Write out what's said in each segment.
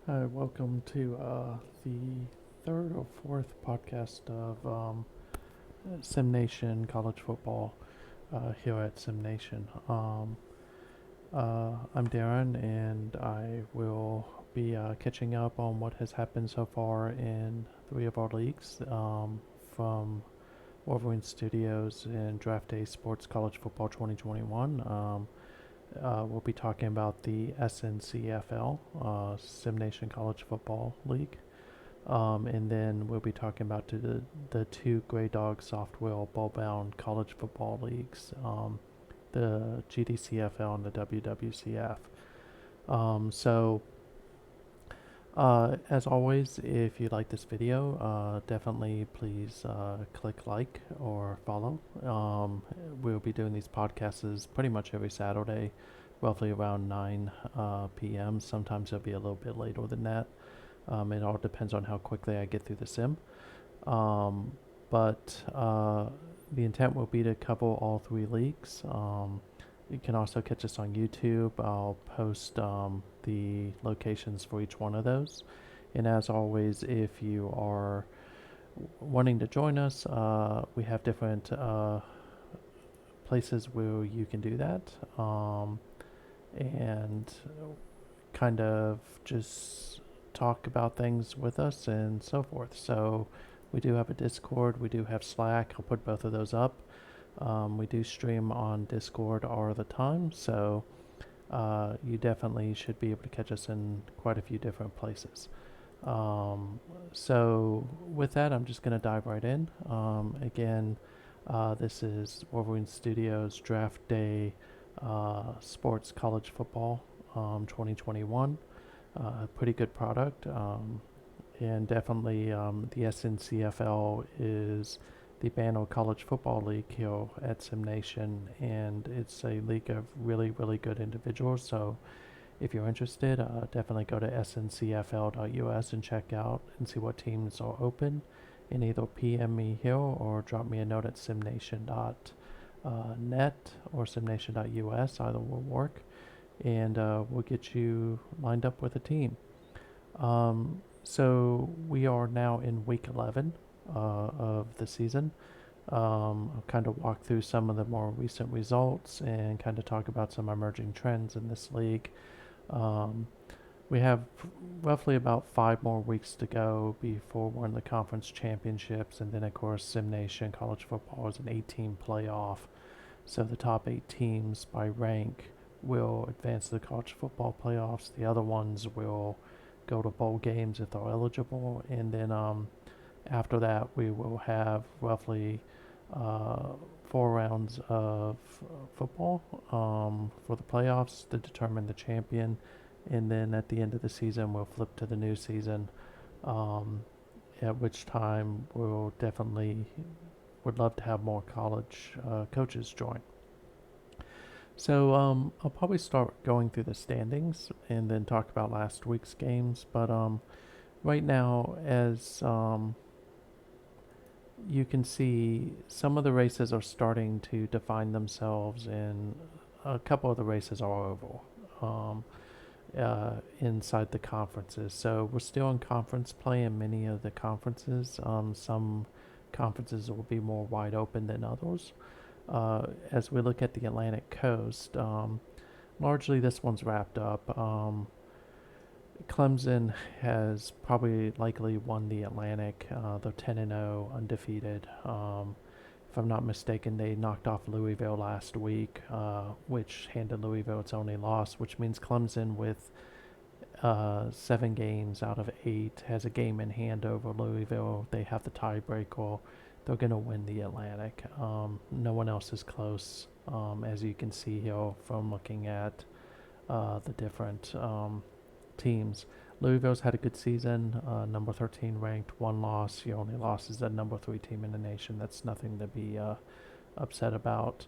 Hi, welcome to the third or fourth podcast of SimNation College Football here at SimNation. I'm Darren, and I will be catching up on what has happened so far in three of our leagues from Wolverine Studios and Draft Day Sports College Football 2021. We'll be talking about the SNCFL, SimNation College Football League. And then we'll be talking about the two Grey Dog Software Bowl-bound college football leagues, the GDCFL and the WWCF. As always, if you like this video, definitely please click like or follow. We'll be doing these podcasts pretty much every Saturday, roughly around 9 p.m. Sometimes it'll be a little bit later than that. It all depends on how quickly I get through the sim. But the intent will be to cover all three leagues. You can also catch us on YouTube. I'll post the locations for each one of those. And as always, if you are wanting to join us, we have different places where you can do that. And kind of just talk about things with us and so forth. So we do have a Discord, we do have Slack. I'll put both of those up. We do stream on Discord all the time, so you definitely should be able to catch us in quite a few different places. So with that, I'm just going to dive right in. Again, this is Wolverine Studios Draft Day Sports College Football 2021. Pretty good product. And definitely the SNCFL is the Banner College Football League here at SimNation, and it's a league of really, really good individuals. So if you're interested, definitely go to sncfl.us and check out and see what teams are open, and either PM me here or drop me a note at simnation.net or simnation.us. Either will work, and we'll get you lined up with a team. So we are now in week 11 of the season. I'll kind of walk through some of the more recent results and kind of talk about some emerging trends in this league. We have roughly about 5 more weeks to go before we're in the conference championships, and then of course SimNation College Football is an 8-team playoff. So the top 8 teams by rank will advance to the college football playoffs. The other ones will go to bowl games if they're eligible, and then after that we will have roughly 4 rounds of football for the playoffs to determine the champion, and then at the end of the season we'll flip to the new season, at which time we'll definitely would love to have more college coaches join. So I'll probably start going through the standings and then talk about last week's games. But right now, as you can see, some of the races are starting to define themselves, and a couple of the races are over inside the conferences. So we're still in conference play in many of the conferences. Some conferences will be more wide open than others. As we look at the Atlantic coast, largely this one's wrapped up. Clemson has probably likely won the Atlantic. They're 10-0, undefeated. If I'm not mistaken, they knocked off Louisville last week, which handed Louisville its only loss, which means Clemson, with 7 games out of 8, has a game in hand over Louisville. They have the tiebreaker. They're going to win the Atlantic. No one else is close, as you can see here from looking at the different teams. Louisville's had a good season, number 13 ranked, 1 loss. Your only loss is that number 3 team in the nation. That's nothing to be upset about.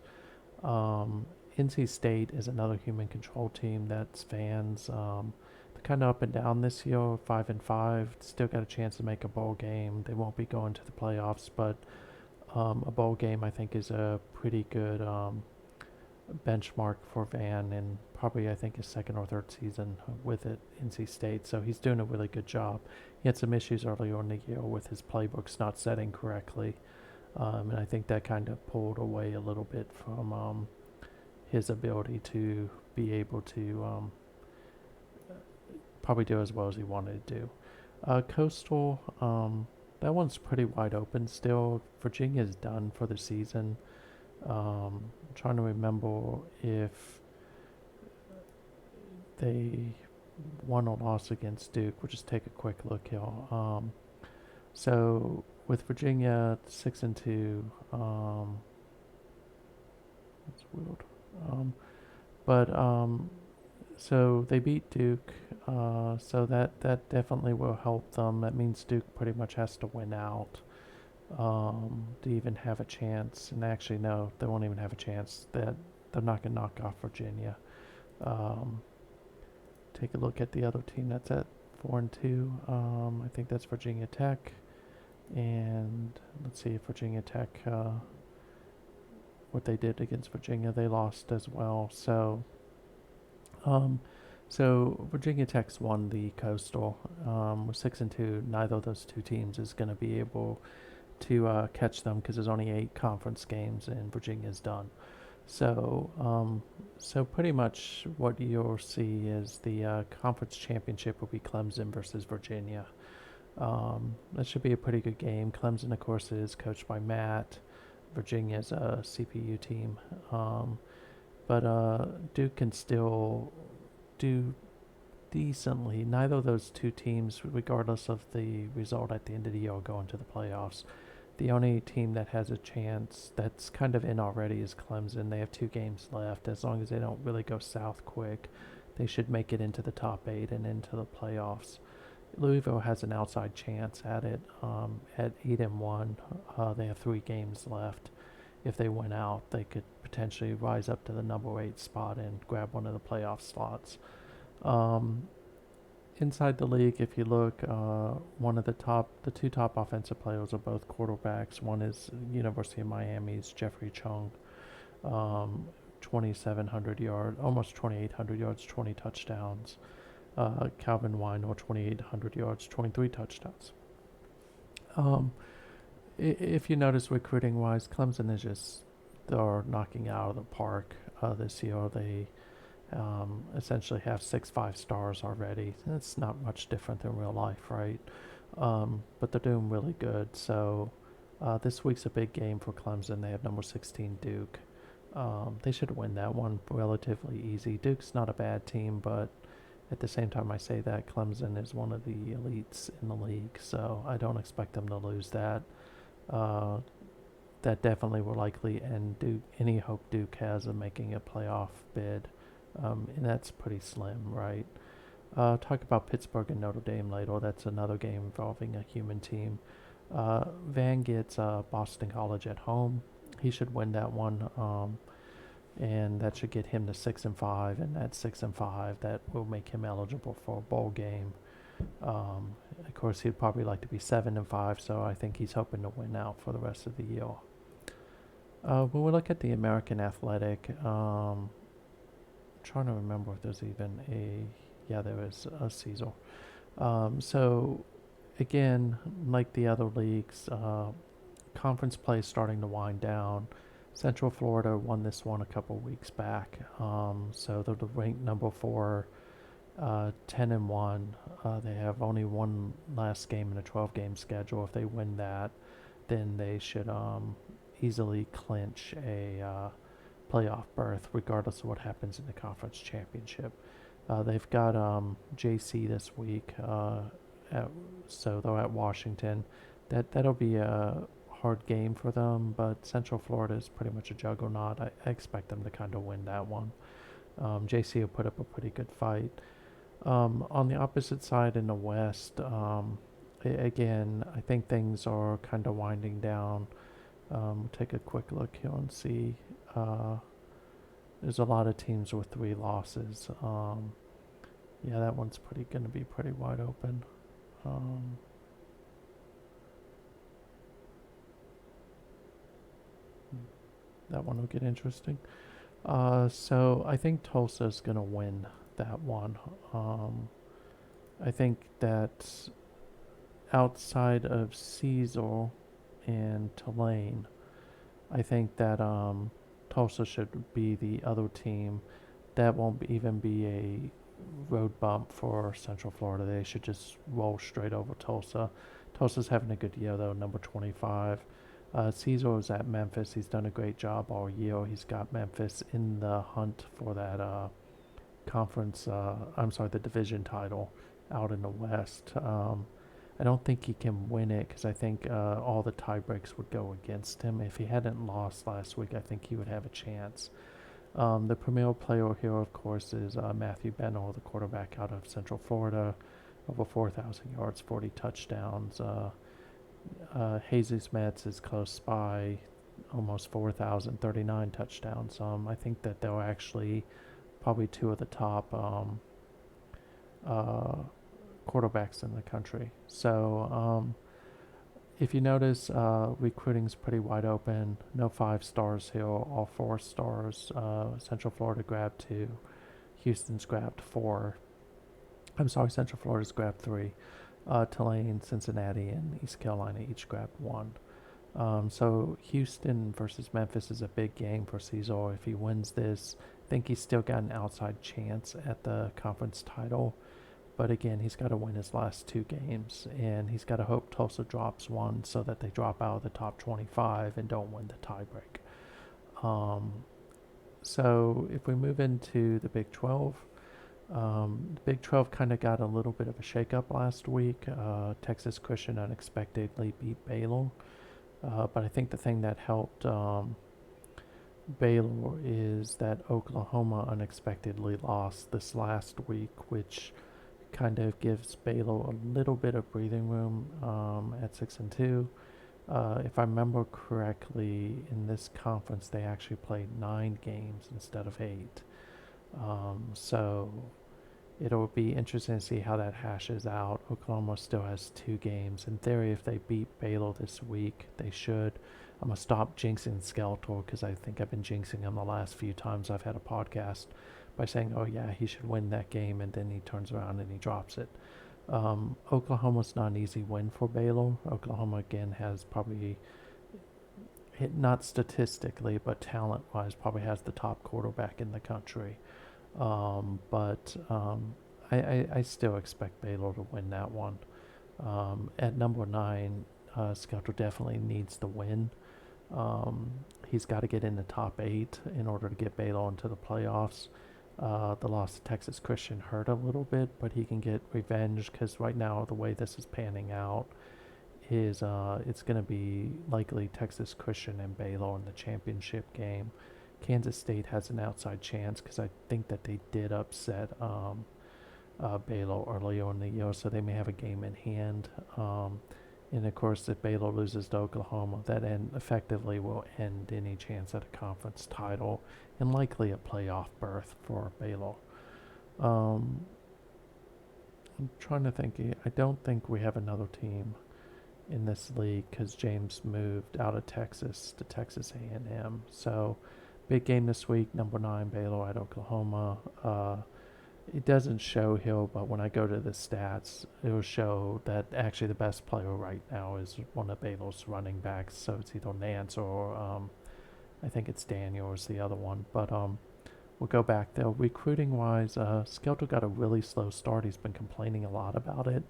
NC State is another human control team that's fans. They're kind of up and down this year, 5-5. Still got a chance to make a bowl game. They won't be going to the playoffs, but a bowl game I think is a pretty good benchmark for Van in probably I think his second or third season with it NC State. So he's doing a really good job. He had some issues earlier in the year with his playbooks not setting correctly, and I think that kind of pulled away a little bit from his ability to be able to probably do as well as he wanted to do. Coastal, that one's pretty wide open still. Virginia's done for the season. I'm trying to remember if they won or lost against Duke. We'll just take a quick look here. So with Virginia 6-2, that's weird. But so they beat Duke. So that definitely will help them. That means Duke pretty much has to win out to even have a chance. And actually, no, they won't even have a chance. That they're not going to knock off Virginia. Take a look at the other team that's at 4-2. I think that's Virginia Tech. And let's see if Virginia Tech, what they did against Virginia, they lost as well. So, so Virginia Tech's won the Coastal. With 6-2, neither of those two teams is going to be able to catch them because there's only 8 conference games and Virginia's done. So, so pretty much what you'll see is the conference championship will be Clemson versus Virginia. That should be a pretty good game. Clemson, of course, is coached by Matt. Virginia's a CPU team. But Duke can still do decently. Neither of those two teams, regardless of the result at the end of the year, will go into the playoffs. The only team that has a chance that's kind of in already is Clemson. They have 2 games left. As long as they don't really go south quick, they should make it into the top 8 and into the playoffs. Louisville has an outside chance at it. At 8-1, they have 3 games left. If they win out, they could potentially rise up to the number 8 spot and grab one of the playoff slots. Inside the league, if you look, the 2 top offensive players are both quarterbacks. One is University of Miami's Jeffrey Chung, 2,700 yards, almost 2,800 yards, 20 touchdowns. Calvin Weiner, 2,800 yards, 23 touchdowns. If you notice recruiting-wise, Clemson is just, they're knocking out of the park this year. They essentially have 6 5-stars already. It's not much different than real life, right? But they're doing really good. So this week's a big game for Clemson. They have number 16 Duke. They should win that one relatively easy. Duke's not a bad team, but at the same time I say that, Clemson is one of the elites in the league, so I don't expect them to lose that. That definitely will likely end Duke, any hope Duke has of making a playoff bid. And that's pretty slim, right? Talk about Pittsburgh and Notre Dame later. That's another game involving a human team. Van gets Boston College at home. He should win that one, and that should get him to 6-5. And at 6-5, that will make him eligible for a bowl game. Of course, he'd probably like to be 7-5, so I think he's hoping to win out for the rest of the year. When we look at the American Athletic, trying to remember if there's even there is a Caesar. So again, like the other leagues, conference play is starting to wind down. Central Florida won this one a couple weeks back, so they're ranked number 4, 10-1. They have only one last game in a 12-game schedule. If they win that, then they should easily clinch a playoff berth, regardless of what happens in the conference championship. They've got JC this week, so they're at Washington. That'll be a hard game for them, but Central Florida is pretty much a juggernaut. I expect them to kind of win that one. JC will put up a pretty good fight. On the opposite side in the West, again, I think things are kind of winding down. We'll take a quick look here and see. There's a lot of teams with 3 losses. That one's going to be pretty wide open. That one will get interesting. So I think Tulsa's gonna win that one. Um, I think that outside of Cecil and Tulane, I think that Tulsa should be the other team. That won't even be a road bump for Central Florida. They should just roll straight over Tulsa. Tulsa's having a good year though, number 25. Cesar is at Memphis. He's done a great job all year. He's got Memphis in the hunt for that conference. I'm sorry, the division title out in the West. I don't think he can win it because I think all the tie breaks would go against him. If he hadn't lost last week, I think he would have a chance. The premier player here, of course, is Matthew Bennell, the quarterback out of Central Florida, over 4,000 yards, 40 touchdowns. Jesus Metz is close by, almost 4,000, 39 touchdowns. I think that they're actually probably two of the top uh, quarterbacks in the country. So if you notice, recruiting's pretty wide open. No 5 stars here, all 4 stars. Central Florida grabbed 2. Houston's grabbed 4. I'm sorry, Central Florida's grabbed 3. Tulane, Cincinnati, and East Carolina each grabbed 1. So Houston versus Memphis is a big game for Cesar. If he wins this, I think he's still got an outside chance at the conference title. But again, he's got to win his last 2 games, and he's got to hope Tulsa drops one so that they drop out of the top 25 and don't win the tiebreak. So if we move into the Big 12, the Big 12 kind of got a little bit of a shakeup last week. Texas Christian unexpectedly beat Baylor, but I think the thing that helped Baylor is that Oklahoma unexpectedly lost this last week, which kind of gives Baylor a little bit of breathing room at 6-2. If I remember correctly, in this conference they actually played 9 games instead of 8. So it'll be interesting to see how that hashes out. Oklahoma still has 2 games. In theory, if they beat Baylor this week, they should. I'm going to stop jinxing Skeletor because I think I've been jinxing him the last few times I've had a podcast by saying, oh yeah, he should win that game, and then he turns around and he drops it. Oklahoma's not an easy win for Baylor. Oklahoma, again, has probably, not statistically, but talent-wise, probably has the top quarterback in the country. But I still expect Baylor to win that one. At number 9, Skeletor definitely needs the win. He's got to get in the top 8 in order to get Baylor into the playoffs. The loss to Texas Christian hurt a little bit, but he can get revenge because right now the way this is panning out is it's going to be likely Texas Christian and Baylor in the championship game. Kansas State has an outside chance because I think that they did upset Baylor earlier in the year, so they may have a game in hand. And of course, if Baylor loses to Oklahoma, that effectively will end any chance at a conference title and likely a playoff berth for Baylor. I'm trying to think. I don't think we have another team in this league because James moved out of Texas to Texas A&M. So, big game this week. Number 9 Baylor at Oklahoma. It doesn't show here, but when I go to the stats, it will show that actually the best player right now is one of Baylor's running backs. So it's either Nance or I think it's Daniel is the other one. But we'll go back there. Recruiting wise, Skelter got a really slow start. He's been complaining a lot about it.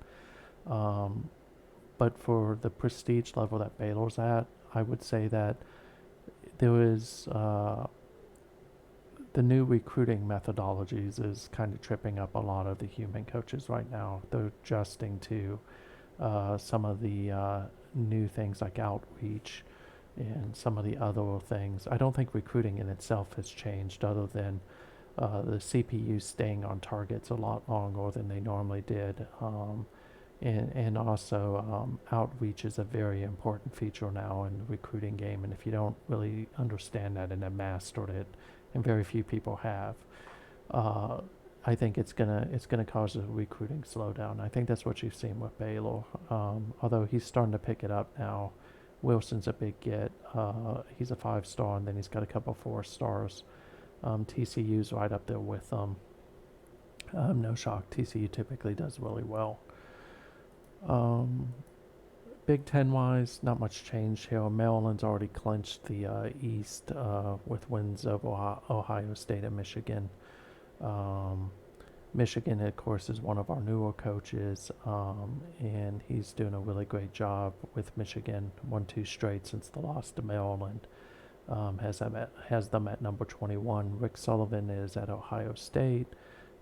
But for the prestige level that Baylor's at, I would say that there is the new recruiting methodologies is kind of tripping up a lot of the human coaches right now. They're adjusting to some of the new things like outreach and some of the other things. I don't think recruiting in itself has changed other than the CPU staying on targets a lot longer than they normally did. And also outreach is a very important feature now in the recruiting game, and if you don't really understand that and have mastered it, and very few people have, I think it's gonna cause a recruiting slowdown. I think that's what you've seen with Baylor. Although he's starting to pick it up now. Wilson's a big get. He's a 5-star, and then he's got a couple 4 stars. TCU's right up there with them. No shock, TCU typically does really well. Um, Big Ten wise, not much change here. Maryland's already clinched the East with wins over Ohio State and Michigan. Um, Michigan, of course, is one of our newer coaches, and he's doing a really great job with Michigan. Won two straight since the loss to Maryland. Has them at number 21. Rick Sullivan is at Ohio State.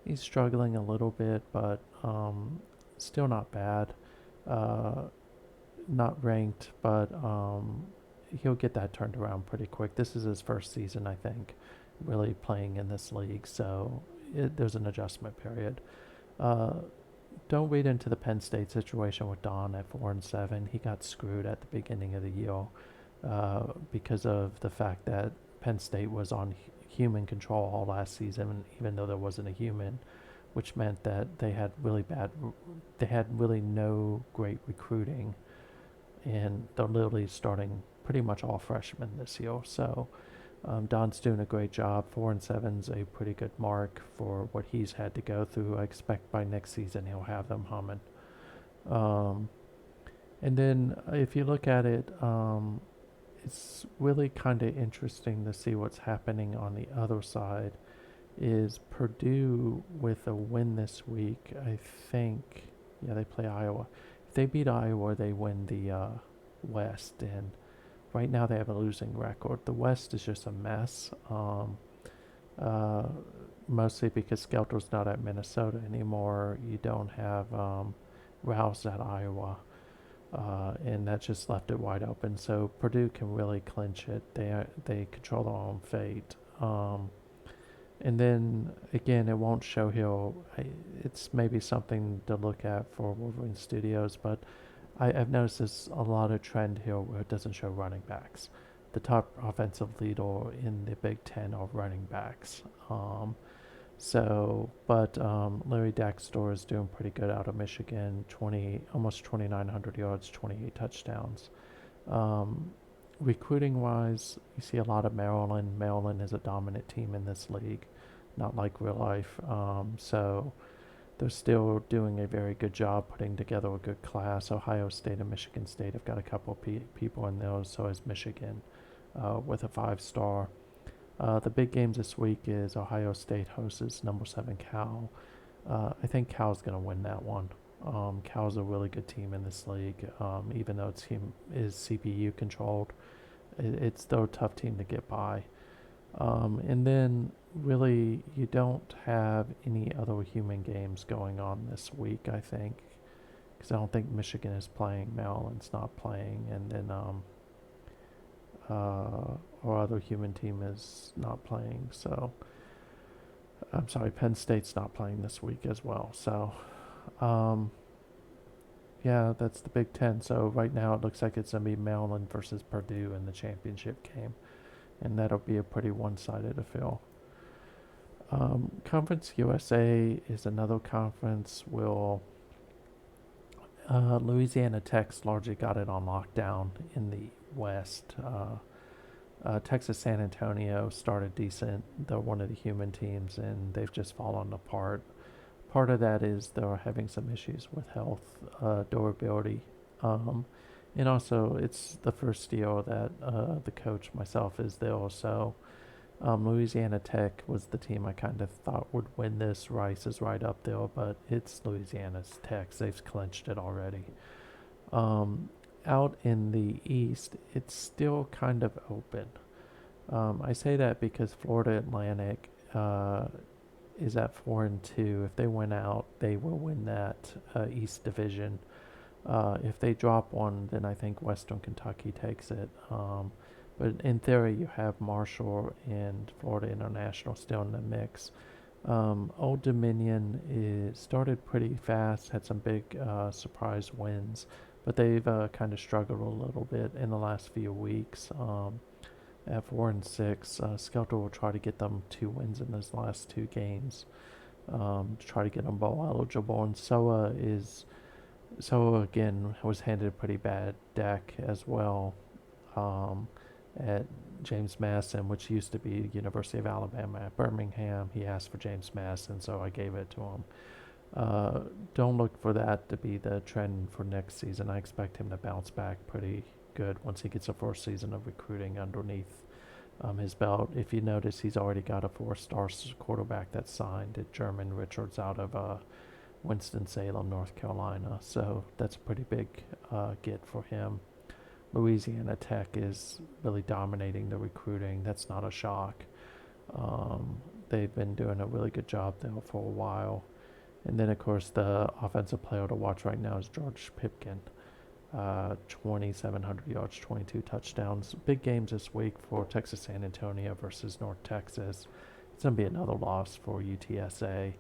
He's struggling a little bit, but still not bad. Uh, Not ranked, but he'll get that turned around pretty quick. This is his first season, I think, really playing in this league, so there's an adjustment period. Uh, don't read into the Penn State situation with Don at 4-7. He got screwed at the beginning of the year because of the fact that Penn State was on human control all last season, even though there wasn't a human, which meant that they had really no great recruiting, and they're literally starting pretty much all freshmen this year. So Don's doing a great job. 4-7's a pretty good mark for what he's had to go through. I expect by next season he'll have them humming. Um, and then if you look at it, it's really kind of interesting to see what's happening on the other side. Is Purdue with a win this week? I think, yeah, they play Iowa. If they beat Iowa, they win the West, and right now they have a losing record. The West is just a mess. Uh, Mostly because Skelter's not at Minnesota anymore. You don't have Rouse at Iowa. And that just left it wide open. So Purdue can really clinch it. They control their own fate. And then again, it won't show here. It's maybe something to look at for Wolverine Studios, but I've noticed there's a lot of trend here where it doesn't show running backs. The top offensive leader in the Big Ten are running backs. Larry Daxtor is doing pretty good out of Michigan. Almost 2,900 yards, 28 touchdowns. Recruiting wise, you see a lot of Maryland. Maryland is a dominant team in this league, not like real life. So they're still doing a very good job putting together a good class. Ohio State and Michigan State have got a couple people in there, so has Michigan with a 5-star. The big games this week is Ohio State hosts number 7 Cal. I think Cal's going to win that one. Cal's a really good team in this league, even though its team is CPU controlled. It's still a tough team to get by. And then really you don't have any other human games going on this week, I think, because I don't think Michigan is playing, Maryland's not playing, and then our other human team is not playing. So I'm sorry, Penn State's not playing this week as well. So yeah, that's the Big Ten. So right now it looks like it's going to be Maryland versus Purdue in the championship game, and that'll be a pretty one-sided affair. Conference USA is another conference. Louisiana Tech's largely got it on lockdown in the West. Texas San Antonio started decent. They're one of the human teams, and they've just fallen apart. Part of that is they're having some issues with health, durability, and also it's the first year that the coach myself is there. So Louisiana Tech was the team I kind of thought would win this. Rice is right up there, but it's Louisiana's Tech. They've clinched it already. Out in the East, it's still kind of open. I say that because Florida Atlantic is at 4-2. If they win out, they will win that East Division. If they drop one, then I think Western Kentucky takes it. But in theory, you have Marshall and Florida International still in the mix. Old Dominion started pretty fast, had some big surprise wins, but they've kind of struggled a little bit in the last few weeks. At 4-6, Skelter will try to get them 2 wins in those last 2 games to try to get them bowl eligible. And Soa again was handed a pretty bad deck as well. at James Madison, which used to be University of Alabama at Birmingham. He asked for James Madison, so I gave it to him. Uh, don't look for that to be the trend for next season. I expect him to bounce back pretty good once he gets a first season of recruiting underneath his belt. If you notice, he's already got a 4-star quarterback that's signed at German Richards out of Winston-Salem, North Carolina. So that's a pretty big get for him. Louisiana Tech is really dominating the recruiting. That's not a shock. They've been doing a really good job there for a while. And then, of course, the offensive player to watch right now is George Pipkin. 2,700 yards, 22 touchdowns. Big games this week for Texas San Antonio versus North Texas. It's going to be another loss for UTSA.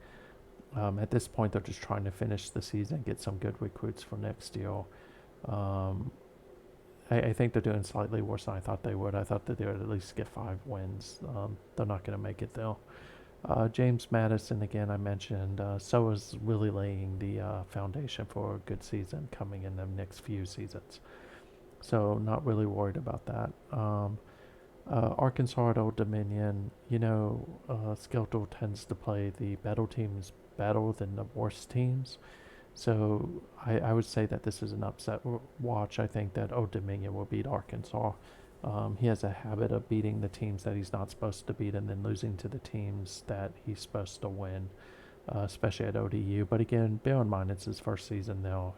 At this point, they're just trying to finish the season, get some good recruits for next year. I think they're doing slightly worse than I thought they would. I thought that they would at least get 5 wins. They're not going to make it, though. James Madison, again, I mentioned, so is really laying the foundation for a good season coming in the next few seasons. So not really worried about that. Arkansas at Old Dominion, Skelter tends to play the better teams better than the worst teams. So I would say that this is an upset watch. I think that Old Dominion will beat Arkansas. He has a habit of beating the teams that he's not supposed to beat and then losing to the teams that he's supposed to win, especially at ODU. But again, bear in mind, it's his first season now.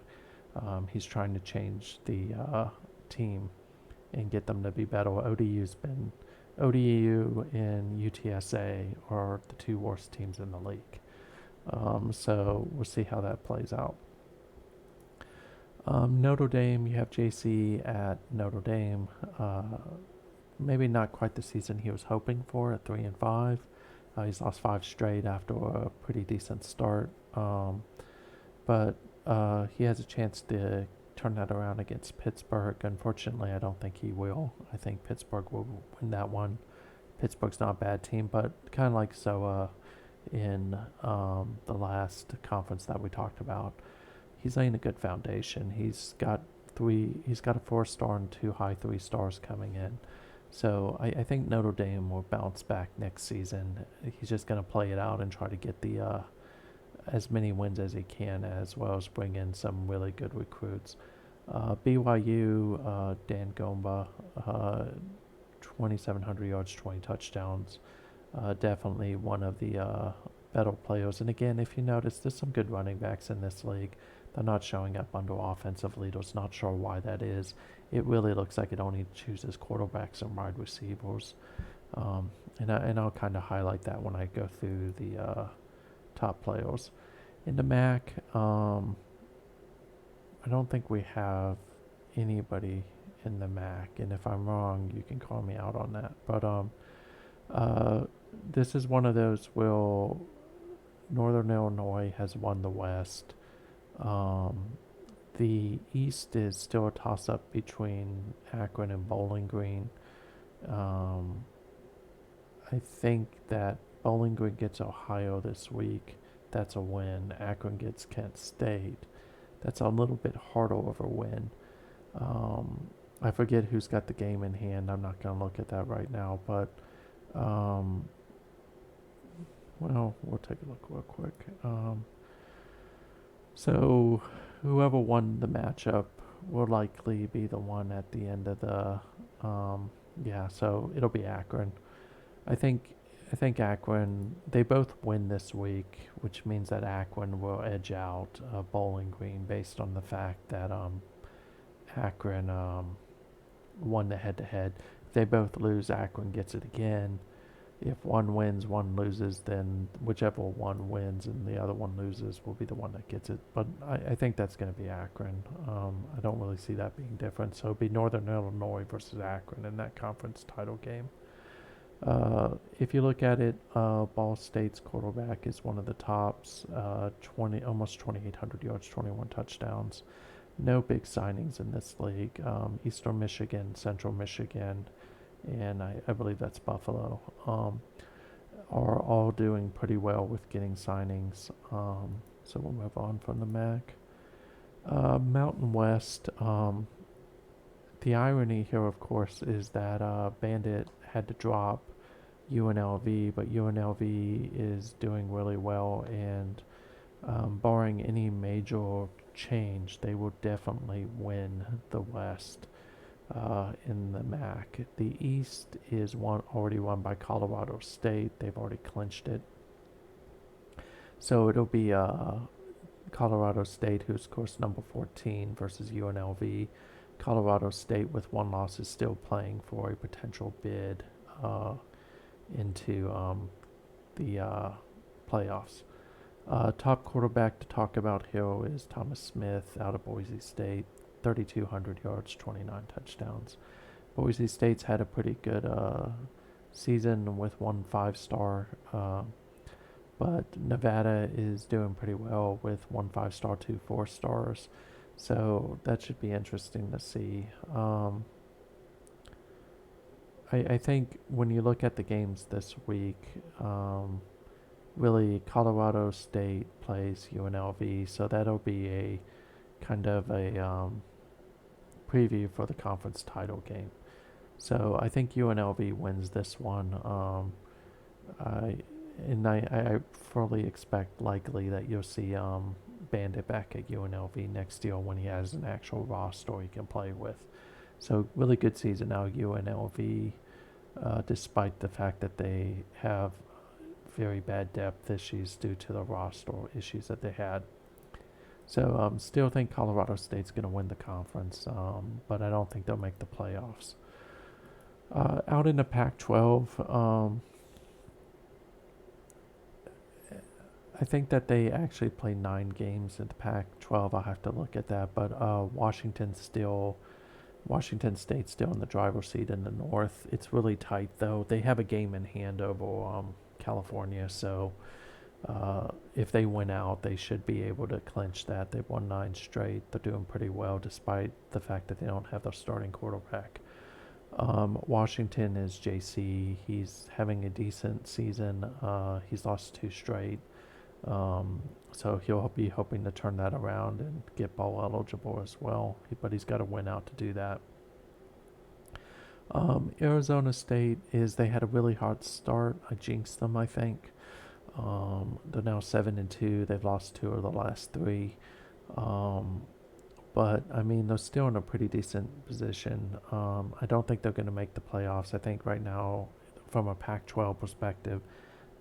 He's trying to change the team and get them to be better. ODU and UTSA are the 2 worst teams in the league. So we'll see how that plays out. Notre Dame, you have JC at Notre Dame. Maybe not quite the season he was hoping for at 3-5. He's lost 5 straight after a pretty decent start. But he has a chance to turn that around against Pittsburgh. Unfortunately, I don't think he will. I think Pittsburgh will win that one. Pittsburgh's not a bad team, but kind of like Zoa in the last conference that we talked about. He's laying a good foundation. He's got a 4-star and 2 high 3 stars coming in. So I think Notre Dame will bounce back next season. He's just going to play it out and try to get the as many wins as he can, as well as bring in some really good recruits. BYU, Dan Gomba, 2,700 yards, 20 touchdowns. Definitely one of the better players. And again, if you notice, there's some good running backs in this league. They're not showing up under offensive leaders. Not sure why that is. It really looks like it only chooses quarterbacks and wide receivers. And I'll kind of highlight that when I go through the top players. In the MAC, I don't think we have anybody in the MAC. And if I'm wrong, you can call me out on that. But this is one of those where Northern Illinois has won the West. The East is still a toss-up between Akron and Bowling Green. I think that Bowling Green gets Ohio this week. That's a win. Akron gets Kent State. That's a little bit harder of a win. I forget who's got the game in hand. I'm not going to look at that right now, but well, we'll take a look real quick. So whoever won the matchup will likely be the one at the end of the so it'll be Akron. I think Akron, they both win this week, which means that Akron will edge out Bowling Green based on the fact that Akron won the head-to-head. If they both lose, Akron gets it again. If one wins, one loses, then whichever one wins and the other one loses will be the one that gets it. But I think that's going to be Akron. I don't really see that being different. So it'll be Northern Illinois versus Akron in that conference title game. If you look at it, Ball State's quarterback is one of the tops, almost 2,800 yards, 21 touchdowns. No big signings in this league. Eastern Michigan, Central Michigan, and I believe that's Buffalo, are all doing pretty well with getting signings. So we'll move on from the MAC. Mountain West, The irony here, of course, is that Bandit had to drop UNLV, but UNLV is doing really well, and barring any major change, they will definitely win the West in the MAC. The East is already won by Colorado State. They've already clinched it. So it'll be Colorado State, who's of course number 14, versus UNLV. Colorado State, with one loss, is still playing for a potential bid into the playoffs. Top quarterback to talk about here is Thomas Smith out of Boise State, 3,200 yards, 29 touchdowns. Boise State's had a pretty good season with 1 5-star, but Nevada is doing pretty well with 1 5-star, 2 4-stars. So that should be interesting to see. I think when you look at the games this week, really Colorado State plays UNLV, so that'll be a kind of a preview for the conference title game. So I think UNLV wins this one. I fully expect likely that you'll see Bandit back at UNLV next year when he has an actual roster he can play with. So really good season now, UNLV, despite the fact that they have very bad depth issues due to the roster issues that they had. So still think Colorado State's going to win the conference, but I don't think they'll make the playoffs. Out in the Pac-12, I think that they actually play 9 games in the Pac-12. I'll have to look at that, but Washington State's still in the driver's seat in the North. It's really tight, though. They have a game in hand over California, so if they win out, they should be able to clinch that. They've won 9 straight. They're doing pretty well, despite the fact that they don't have their starting quarterback. Washington is JC. He's having a decent season. He's lost 2 straight. So he'll be hoping to turn that around and get bowl eligible as well. But he's got to win out to do that. Arizona State they had a really hard start. I jinxed them, I think. They're now 7-2. They've lost 2 of the last 3. But I mean, they're still in a pretty decent position. I don't think they're going to make the playoffs. I think right now, from a Pac-12 perspective,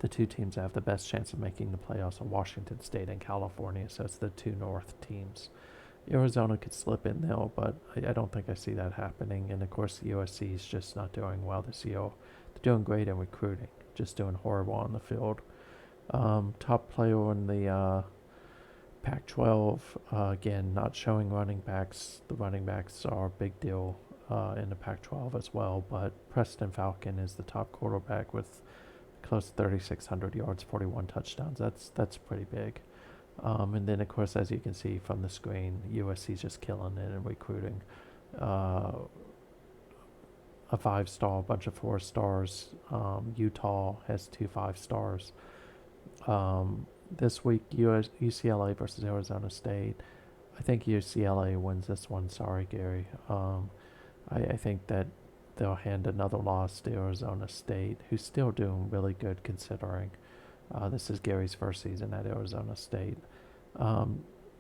the 2 teams that have the best chance of making the playoffs are Washington State and California. So it's the 2 North teams. Arizona could slip in there, but I don't think I see that happening. And of course, the USC is just not doing well this year. They're doing great in recruiting, just doing horrible on the field. Top player in the Pac-12, again, not showing running backs. The running backs are a big deal in the Pac-12 as well, but Preston Falcon is the top quarterback with close to 3,600 yards, 41 touchdowns. That's pretty big. And then, of course, as you can see from the screen, USC's just killing it in recruiting. A 5-star, a bunch of 4-stars. Utah has 2 5-stars. This week, UCLA versus Arizona State. I think UCLA wins this one. Sorry, Gary. I think that they'll hand another loss to Arizona State, who's still doing really good considering. This is Gary's first season at Arizona State.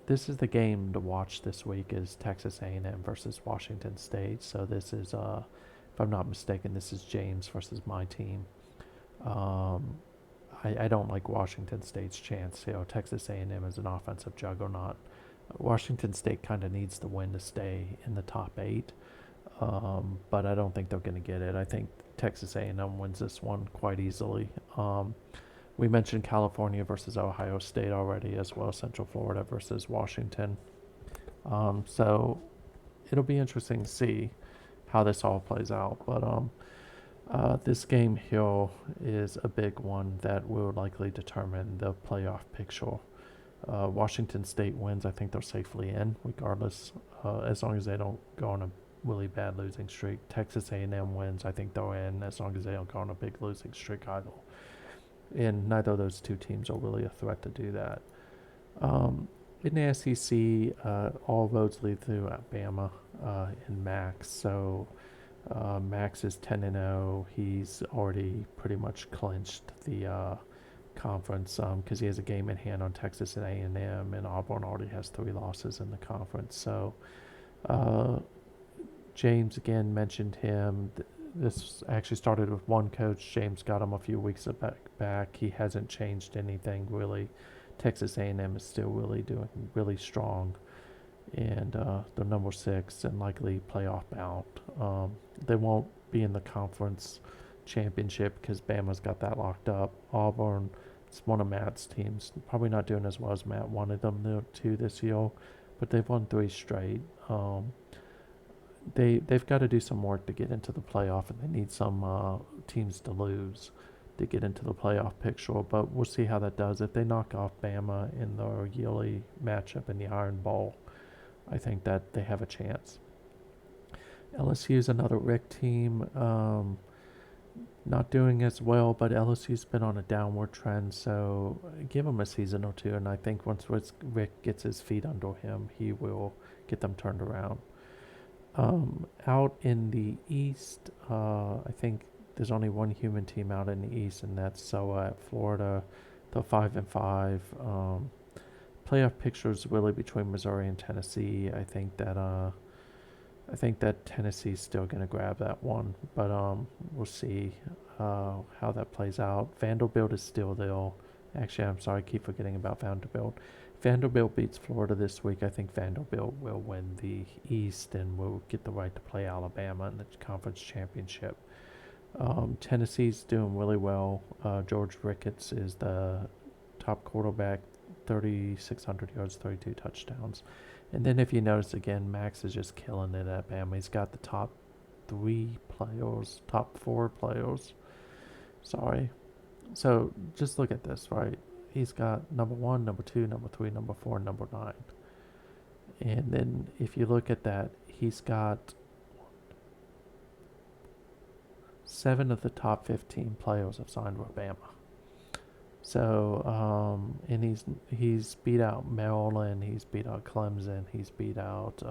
This is the game to watch this week is Texas A&M versus Washington State. So this is, if I'm not mistaken, this is James versus my team. I don't like Washington State's chance. Texas A&M is an offensive juggernaut. Washington State kind of needs to win to stay in the top 8, but I don't think they're going to get it. I think Texas A&M wins this one quite easily. We mentioned California versus Ohio State already as well, Central Florida versus Washington. So it'll be interesting to see how this all plays out. But this game here is a big one that will likely determine the playoff picture. Washington State wins. I think they're safely in, regardless, as long as they don't go on a really bad losing streak. Texas A&M wins. I think they're in, as long as they don't go on a big losing streak either. And neither of those 2 teams are really a threat to do that. In the SEC, all roads lead through Bama and Max. So Max is 10-0. He's already pretty much clinched the conference because he has a game in hand on Texas and A&M, and Auburn already has 3 losses in the conference. So uh, James again mentioned him. This actually started with one coach. James got him a few weeks back. He hasn't changed anything really. Texas A&M is still really doing really strong, and they're number 6 and likely playoff bound. They won't be in the conference championship because Bama's got that locked up. Auburn, it's one of Matt's teams, probably not doing as well as Matt wanted them to this year, but they've won 3 straight. They've got to do some work to get into the playoff, and they need some teams to lose to get into the playoff picture. But we'll see how that does. If they knock off Bama in their yearly matchup in the Iron Bowl, I think that they have a chance. LSU is another Rick team. Not doing as well, but LSU's been on a downward trend, so give them a season or two, and I think once Rick gets his feet under him, he will get them turned around. Out in the East, I think there's only one human team out in the East, and that's SOA at Florida. They're 5-5. Playoff picture is really between Missouri and Tennessee. I think that Tennessee's still going to grab that one, but we'll see how that plays out. Vanderbilt is still there. Actually, I'm sorry, I keep forgetting about Vanderbilt. Vanderbilt beats Florida this week. I think Vanderbilt will win the East and will get the right to play Alabama in the conference championship. Tennessee's doing really well. George Ricketts is the top quarterback, 3,600 yards, 32 touchdowns. And then if you notice again, Max is just killing it at Bama. He's got the top 4 players. Sorry. So just look at this, right? He's got number 1, number 2, number 3, number 4, number 9. And then if you look at that, he's got 7 of the top 15 players have signed with Bama. So, and he's beat out Maryland, he's beat out Clemson, he's beat out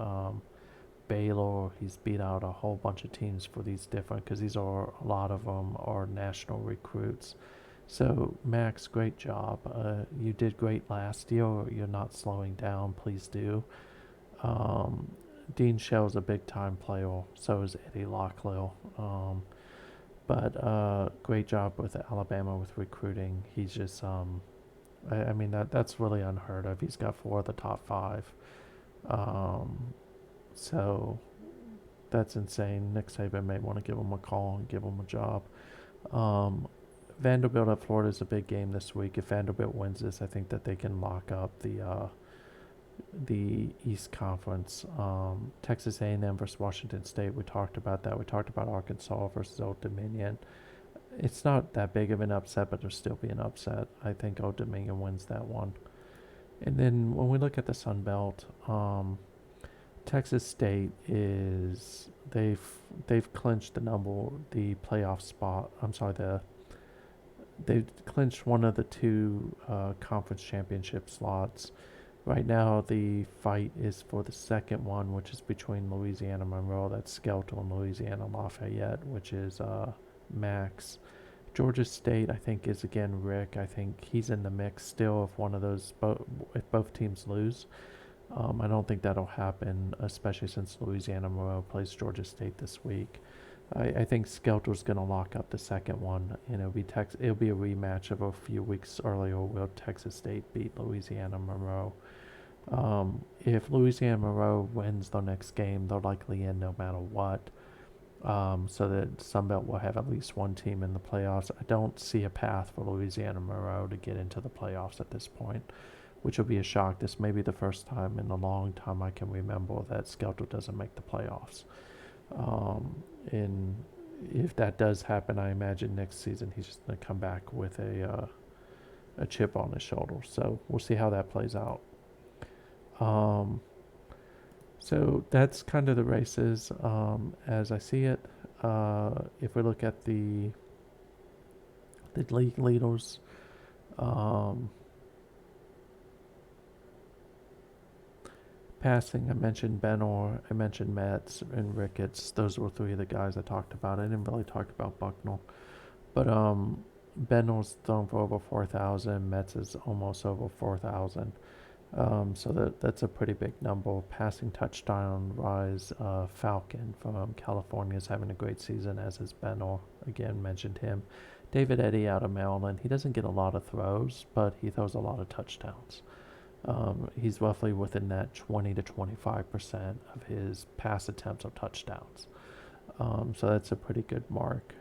Baylor, he's beat out a whole bunch of teams for these different, because a lot of them are national recruits. So, Max, great job. You did great last year. You're not slowing down. Please do. Dean Shell's a big time player. So is Eddie Locklear. But great job with Alabama with recruiting. He's just, I mean, that's really unheard of. He's got 4 of the top 5. So that's insane. Nick Saban may want to give him a call and give him a job. Vanderbilt at Florida is a big game this week. If Vanderbilt wins this, I think that they can lock up the East Conference. Texas A&M versus Washington State. We talked about that. We talked about Arkansas versus Old Dominion. It's not that big of an upset, but there'll still be an upset. I think Old Dominion wins that one. And then when we look at the Sun Belt, Texas State is they've clinched the playoff spot. I'm sorry, they've clinched one of the 2 conference championship slots. Right now, the fight is for the second one, which is between Louisiana Monroe, that's Skelter, and Louisiana Lafayette, which is Max. Georgia State, I think, is again Rick. I think he's in the mix still if one of those if both teams lose. I don't think that'll happen, especially since Louisiana Monroe plays Georgia State this week. I think Skelter's going to lock up the second one, and it'll be a rematch of a few weeks earlier where Texas State beat Louisiana Monroe. If Louisiana Monroe wins their next game, they're likely in no matter what. So that Sunbelt will have at least one team in the playoffs. I don't see a path for Louisiana Monroe to get into the playoffs at this point, which will be a shock. This may be the first time in a long time I can remember that Skelter doesn't make the playoffs. And if that does happen, I imagine next season he's just going to come back with a chip on his shoulder. So we'll see how that plays out. So that's kind of the races as I see it. If we look at the league leaders, Passing, I mentioned Benor, I mentioned Metz and Ricketts. Those were three of the guys I talked about. I didn't really talk about Bucknell. But Benor's thrown for over 4,000. Metz is almost over 4,000. So that's a pretty big number. Passing touchdown rise. Falcon from California is having a great season, as is Benor. Again, mentioned him. David Eddy out of Maryland. He doesn't get a lot of throws, but he throws a lot of touchdowns. He's roughly within that 20 to 25% of his pass attempts are touchdowns. So that's a pretty good mark.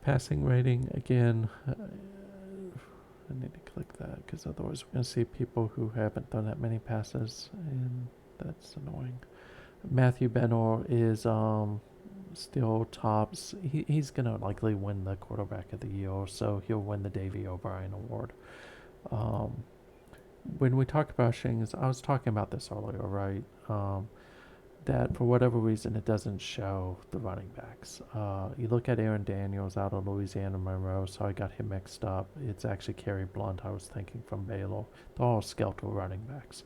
Passing rating, again, I need to click that because otherwise we're going to see people who haven't done that many passes, and that's annoying. Matthew Benor is still tops. He's going to likely win the quarterback of the year, so he'll win the Davey O'Brien Award. When we talk about Shings, I was talking about this earlier, right? That for whatever reason it doesn't show the running backs. You look at Aaron Daniels out of Louisiana Monroe, so I got him mixed up. It's actually Kerry Blunt, I was thinking, from Baylor. They're all skeletal running backs.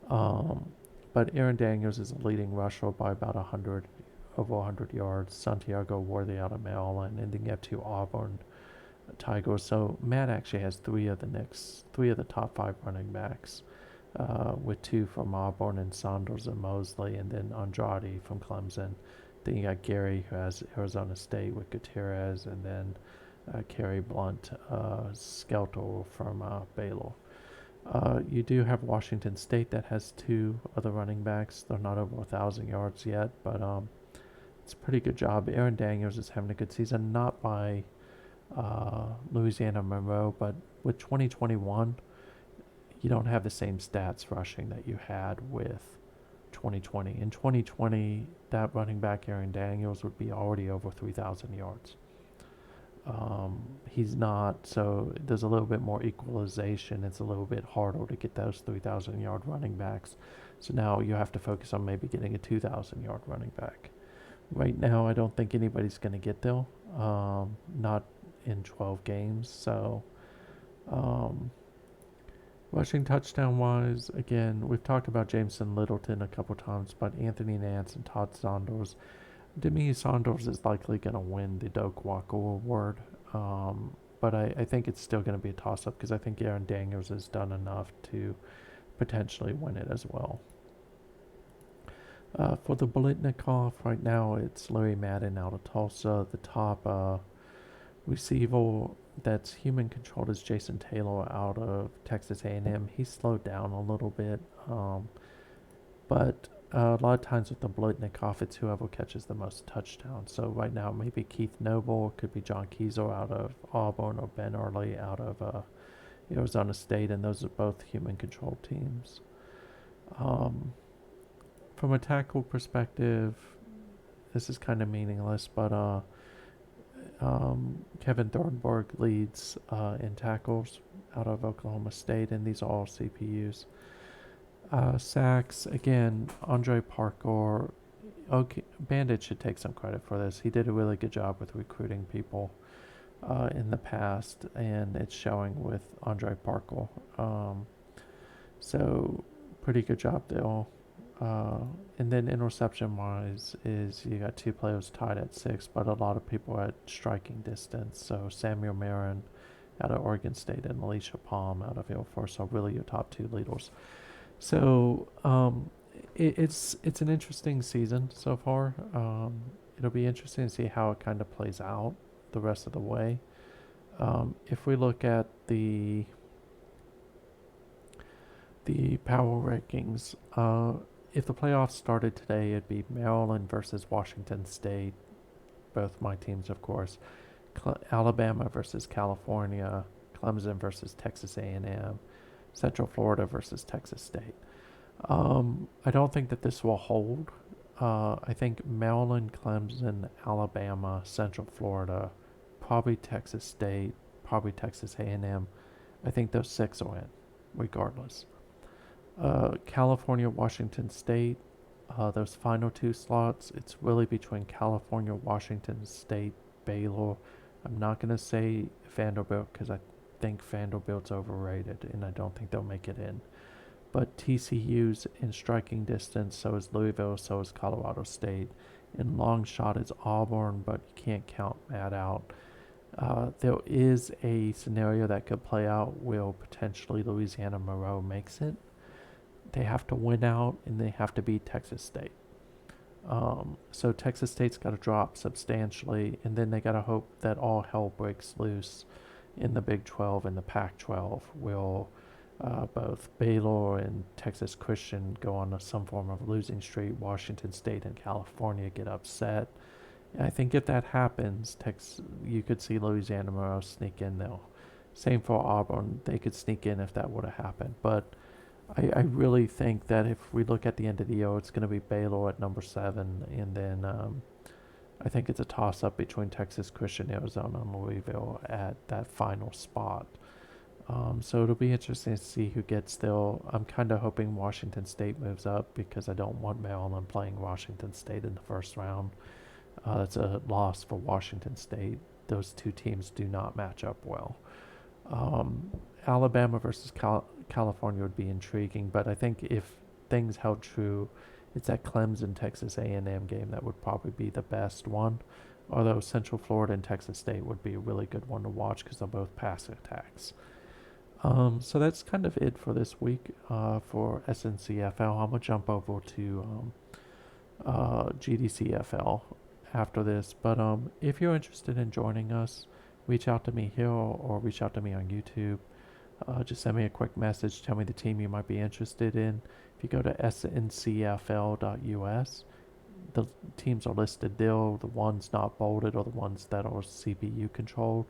But Aaron Daniels is a leading rusher by about 100, over 100 yards. Santiago Worthy out of Maryland, and then you have two Auburn Tigers. So Matt actually has three of the top five running backs, with two from Auburn and Saunders and Mosley, and then Andrade from Clemson. Then you got Gary, who has Arizona State with Gutierrez, and then Kerry Blunt, Skelto from Baylor. You do have Washington State that has two other running backs. They're not over 1,000 yards yet, but it's a pretty good job. Aaron Daniels is having a good season, not by Louisiana Monroe, but with 2021, you don't have the same stats rushing that you had with 2020. In 2020, that running back Aaron Daniels would be already over 3,000 yards. He's not, so there's a little bit more equalization. It's a little bit harder to get those 3,000 yard running backs. So now you have to focus on maybe getting a 2,000 yard running back. Right now, I don't think anybody's going to get there. Not in 12 games. So, rushing touchdown wise, again, we've talked about Jameson Littleton a couple times, but Anthony Nance and Todd Saunders. To me, Saunders is likely going to win the Doak Walker Award, but I think it's still going to be a toss-up because I think Aaron Daniels has done enough to potentially win it as well. For the Blitnikoff, right now it's Larry Madden out of Tulsa. The top receiver that's human controlled is Jason Taylor out of Texas A&M. He's slowed down a little bit, but a lot of times with the Blitnikoff, it's whoever catches the most touchdowns. So right now, maybe Keith Noble, could be John Kieser out of Auburn, or Ben Early out of Arizona State, and those are both human-controlled teams. From a tackle perspective, this is kind of meaningless, but Kevin Thornburg leads in tackles out of Oklahoma State, and these are all CPUs. Sacks, again, Andre Parker. Okay, Bandit should take some credit for this. He did a really good job with recruiting people in the past, and it's showing with Andre Parker. So, pretty good job there. And then interception-wise is you got two players tied at 6, but a lot of people at striking distance. So Samuel Marin out of Oregon State and Alicia Palm out of Air Force are really your top two leaders. So it's an interesting season so far. It'll be interesting to see how it kind of plays out the rest of the way. If we look at the power rankings, if the playoffs started today, it'd be Maryland versus Washington State, both my teams, of course. Alabama versus California, Clemson versus Texas A&M, Central Florida versus Texas State. I don't think that this will hold. I think Maryland, Clemson, Alabama, Central Florida, probably Texas State, probably Texas A&M. I think those 6 will in, regardless. California, Washington State, those final 2 slots, it's really between California, Washington State, Baylor. I'm not going to say Vanderbilt because I think Vanderbilt's overrated and I don't think they'll make it in. but TCU's in striking distance, so is Louisville, so is Colorado State. In long shot is Auburn, but you can't count Matt out. There is a scenario that could play out where potentially Louisiana Monroe makes it. They have to win out and they have to beat Texas State. So Texas State's got to drop substantially, and then they got to hope that all hell breaks loose in the Big 12 and the Pac 12. Will both Baylor and Texas Christian go on some form of losing streak? Washington State and California get upset. And I think if that happens, you could see Louisiana Monroe sneak in though. Same for Auburn. They could sneak in if that would have happened. But I really think that if we look at the end of the year, it's going to be Baylor at number 7, and then I think it's a toss-up between Texas Christian, Arizona, and Louisville at that final spot. So it'll be interesting to see who gets there. I'm kind of hoping Washington State moves up because I don't want Maryland playing Washington State in the first round. That's a loss for Washington State. Those two teams do not match up well. Alabama versus California would be intriguing, but I think if things held true, it's that Clemson Texas A&M game that would probably be the best one. Although Central Florida and Texas State would be a really good one to watch because they're both pass attacks. So that's kind of it for this week for SNCFL. I'm gonna jump over to GDCFL after this, but if you're interested in joining us, reach out to me here or reach out to me on YouTube. Just send me a quick message. Tell me the team you might be interested in. If you go to sncfl.us, the teams are listed there. The ones not bolded are the ones that are CPU controlled.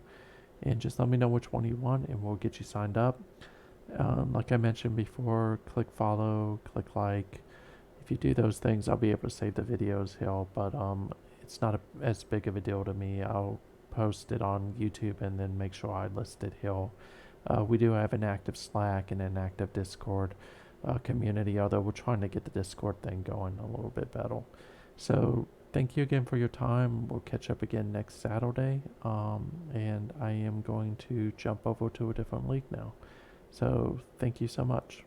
And just let me know which one you want, and we'll get you signed up. Like I mentioned before, click follow, click like. If you do those things, I'll be able to save the videos here. But it's not as big of a deal to me. I'll post it on YouTube and then make sure I list it here. We do have an active Slack and an active Discord community, although we're trying to get the Discord thing going a little bit better. So thank you again for your time. We'll catch up again next Saturday. And I am going to jump over to a different league now. So thank you so much.